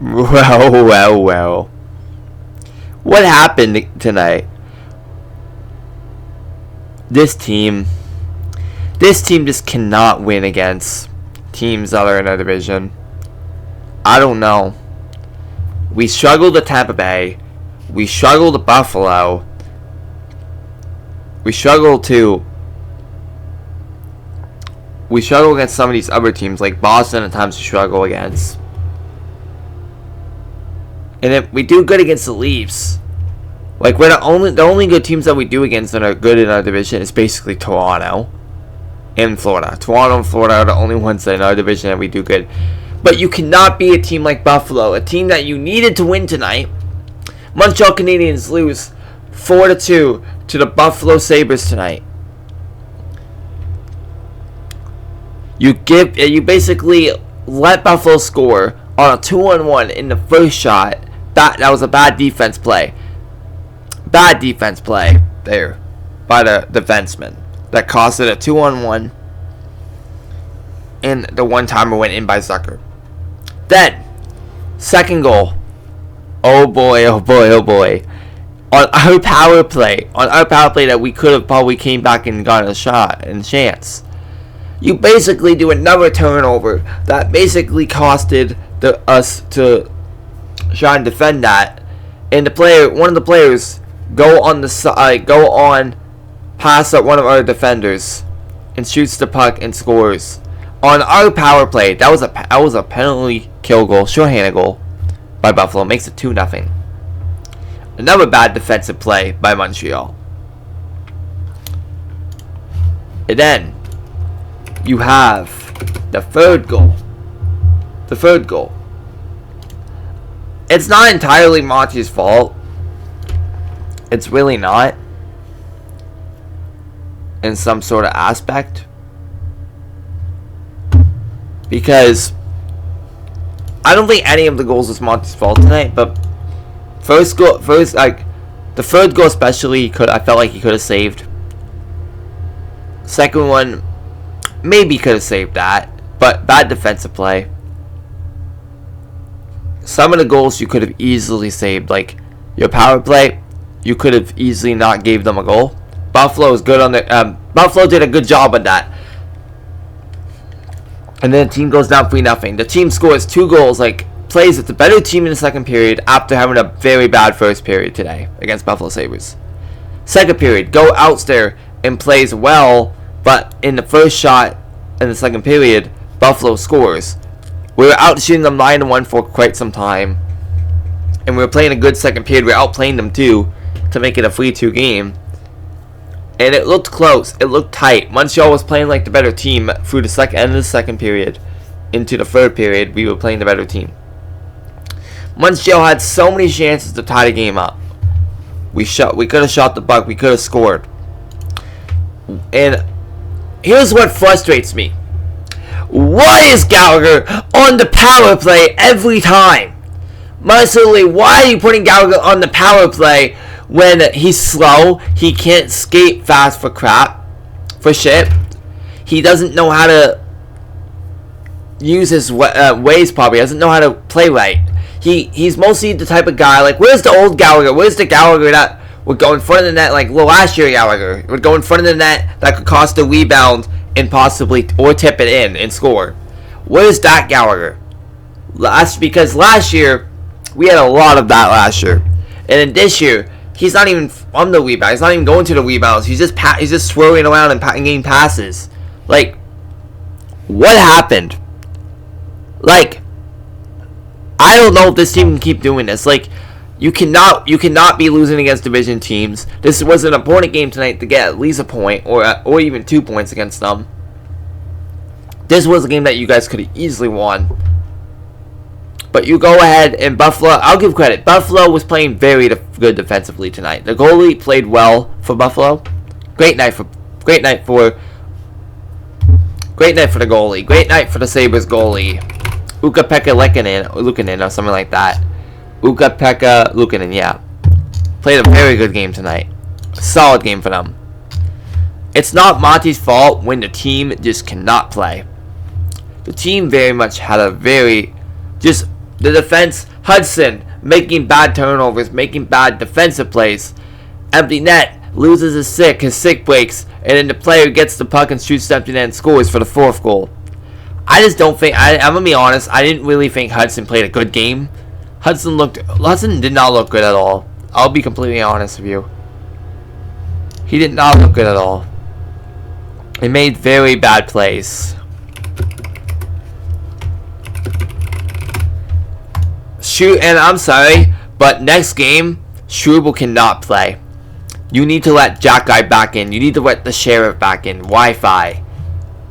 Well. What happened tonight? This team just cannot win against teams that are in our division. I don't know. We struggled at Tampa Bay. We struggled at Buffalo. We struggle against some of these other teams, like Boston at times we struggle against. And if we do good against the Leafs, like the only good teams that we do against that are good in our division is basically Toronto and Florida. Toronto and Florida are the only ones that in our division that we do good. But you cannot be a team like Buffalo, a team that you needed to win tonight. Montreal Canadiens lose 4-2 to the Buffalo Sabres tonight. You basically let Buffalo score on a 2-on-1 in the first shot. That was a bad defense play. Bad defense play there by the defenseman. That cost it a 2-on-1. And the one-timer went in by Zucker. Then, second goal. Oh boy. On our power play that we could have probably came back and got a shot and chance. You basically do another turnover that basically costed us to try and defend that. And one of the players go on past one of our defenders and shoots the puck and scores. On our power play, that was a penalty kill goal, shorthanded goal by Buffalo, makes it 2-0. Another bad defensive play by Montreal. And then you have the third goal. It's not entirely Monty's fault. It's really not. In some sort of aspect. Because I don't think any of the goals was Monty's fault tonight, but the third goal especially, I felt like he could have saved. Second one, maybe could have saved that, but bad defensive play. Some of the goals you could have easily saved, like your power play, you could have easily not gave them a goal. Buffalo was good on Buffalo did a good job on that. And then the team goes down 3-0. The team scores 2 goals, plays with the better team in the second period after having a very bad first period today against Buffalo Sabres. Second period, go out there and plays well, but in the first shot in the second period, Buffalo scores. We were out shooting them 9-1 for quite some time, and we were playing a good second period. We were outplaying them too to make it a 3-2 game. And it looked close. It looked tight. Montreal was playing like the better team through the end of the second period. Into the third period, we were playing the better team. Montreal had so many chances to tie the game up. We could have shot the puck. We could have scored. And here's what frustrates me. Why is Gallagher on the power play every time? Marcelo, why are you putting Gallagher on the power play when he's slow? He can't skate fast for shit. He doesn't know how to use his ways probably. He doesn't know how to play right. He's mostly the type of guy, where's the old Gallagher? Where's the Gallagher that would go in front of the net, last year Gallagher would go in front of the net that could cost a rebound and possibly, or tip it in and score? Where's that Gallagher? Because last year, we had a lot of that last year. And then this year, he's not even on the rebound. He's not even going to the rebounds. He's just swirling around and getting passes. What happened? I don't know if this team can keep doing this. You cannot be losing against division teams. This was an important game tonight to get at least a point or even 2 points against them. This was a game that you guys could have easily won. But you go ahead and Buffalo, I'll give credit. Buffalo was playing very good defensively tonight. The goalie played well for Buffalo. Great night for the goalie. Great night for the Sabres goalie. Ukko-Pekka Luukkonen or something like that. Ukko-Pekka Luukkonen, yeah. Played a very good game tonight. A solid game for them. It's not Monty's fault when the team just cannot play. The team very much had a very The defense, Hudson making bad turnovers, making bad defensive plays. Empty net, loses his sick breaks, and then the player gets the puck and shoots the empty net and scores for the 4th goal. I just don't think, I'm going to be honest, I didn't really think Hudson played a good game. Hudson did not look good at all. I'll be completely honest with you. He did not look good at all. He made very bad plays. And I'm sorry, but next game, Struble cannot play. You need to let Xhekaj back in. You need to let the Sheriff back in. Wi-Fi.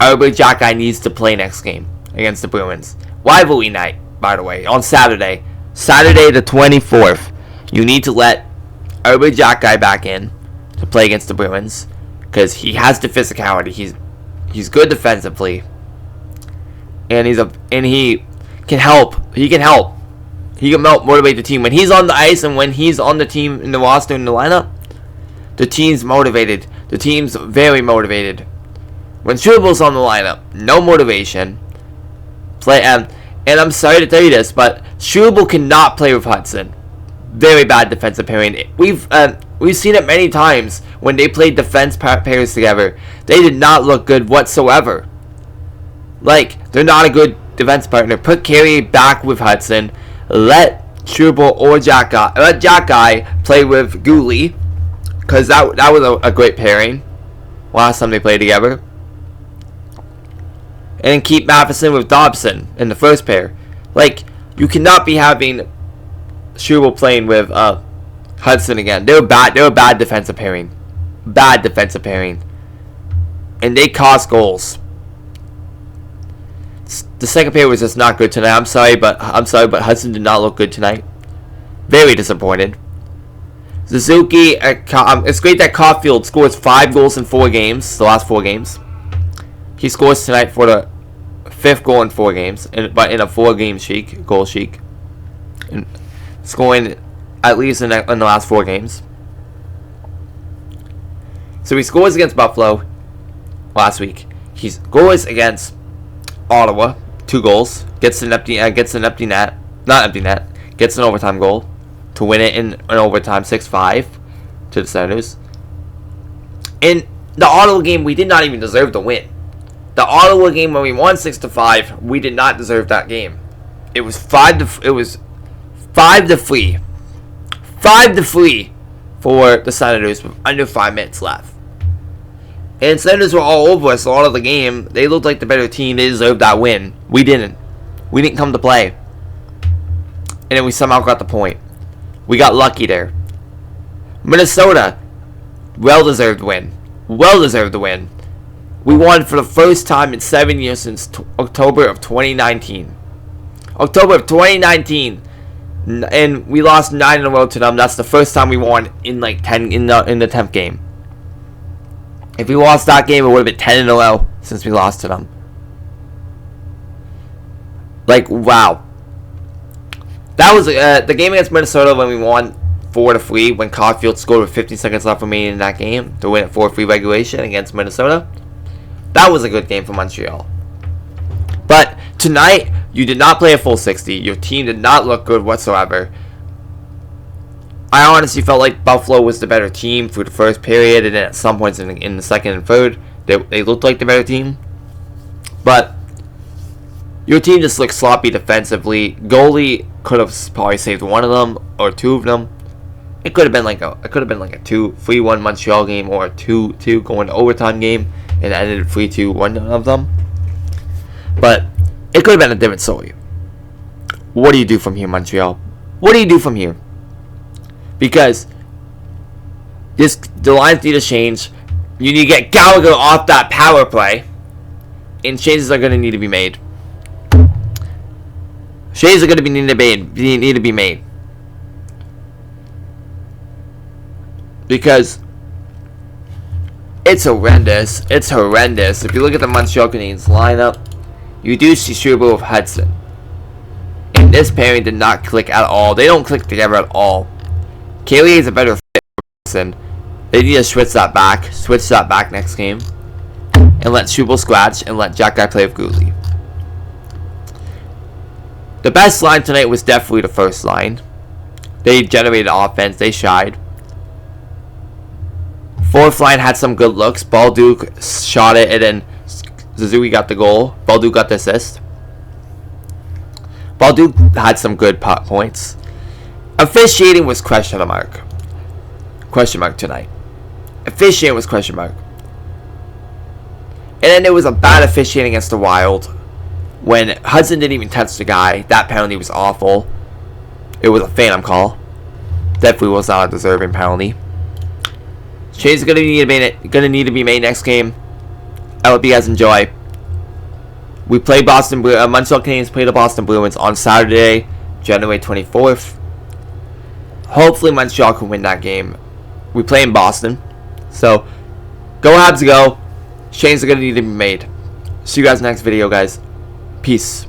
Everybody, Xhekaj needs to play next game against the Bruins. Rivalry night, by the way, on Saturday. Saturday the 24th. You need to let everybody Xhekaj back in to play against the Bruins. Because he has the physicality. He's good defensively. And he can help. He can help. He can help motivate the team. When he's on the ice and when he's on the team, in the roster, in the lineup, the team's motivated. The team's very motivated. When Struble's on the lineup, no motivation. And I'm sorry to tell you this, but Struble cannot play with Hudson. Very bad defensive pairing. We've seen it many times when they played defense pairs together. They did not look good whatsoever. Like, they're not a good defense partner. Put Carey back with Hudson. Let Struble or Xhekaj play with Gooley, because that was a great pairing last time they played together. And keep Matheson with Dobson in the first pair. Like, you cannot be having Struble playing with Hudson again. They're bad defensive pairing. Bad defensive pairing. And they cost goals. The second pair was just not good tonight. I'm sorry, but Hudson did not look good tonight. Very disappointed. Suzuki, it's great that Caulfield scores 5 goals in 4 games, the last 4 games. He scores tonight for the 5th goal in 4 games, but in a 4-game goal streak. And scoring at least in the last 4 games. So he scores against Buffalo last week. He scores against Ottawa, 2 goals. Gets an empty net, gets an overtime goal to win it in overtime 6-5 to the Senators. In the Ottawa game, we did not even deserve to win. The Ottawa game when we won 6-5, we did not deserve that game. It was 5-3 for the Senators with under 5 minutes left. And Senators were all over us a lot of the game. They looked like the better team. They deserved that win. We didn't. We didn't come to play. And then we somehow got the point. We got lucky there. Minnesota, well-deserved win. Well-deserved win. We won for the first time in 7 years since October of 2019. October of 2019. And we lost 9 in a row to them. That's the first time we won in like 10 in the 10th game. If we lost that game, it would have been 10 in a row since we lost to them. Like, wow. That was the game against Minnesota when we won 4-3, when Caulfield scored with 15 seconds left remaining in that game to win at 4-3 regulation against Minnesota. That was a good game for Montreal. But tonight, you did not play a full 60. Your team did not look good whatsoever. I honestly felt like Buffalo was the better team through the first period, and then at some points in the second and third, they looked like the better team. But your team just looked sloppy defensively. Goalie could have probably saved one of them or 2 of them. It could have been like a 3-1 Montreal game, or a 2-2 going to overtime game, and ended 3-2 one of them. But it could have been a different story. What do you do from here, Montreal? What do you do from here? Because the lines need to change. You need to get Gallagher off that power play, and changes are going to need to be made. Changes are going to need to be made. Because it's horrendous. It's horrendous. If you look at the Montreal Canadiens lineup, you do see Struble with Hudson. And this pairing did not click at all. They don't click together at all. Carey is a better fit for Hudson. They need to switch that back next game. And let Struble scratch and let Xhekaj play with Gooley. The best line tonight was definitely the first line. They generated offense. They shied. Fourth line had some good looks. Balduke shot it, and then Suzuki got the goal. Balduke got the assist. Balduke had some good points. Officiating was question mark. Question mark tonight. Officiating was question mark. And then there was a bad officiating against the Wild when Hudson didn't even touch the guy. That penalty was awful. It was a phantom call. Definitely was not a deserving penalty. Change is gonna need to be made next game. I hope you guys enjoy. We play Montreal Canadiens play the Boston Bruins on Saturday, January 24th. Hopefully Montreal can win that game. We play in Boston. So, go Habs go. Changes are going to need to be made. See you guys next video, guys. Peace.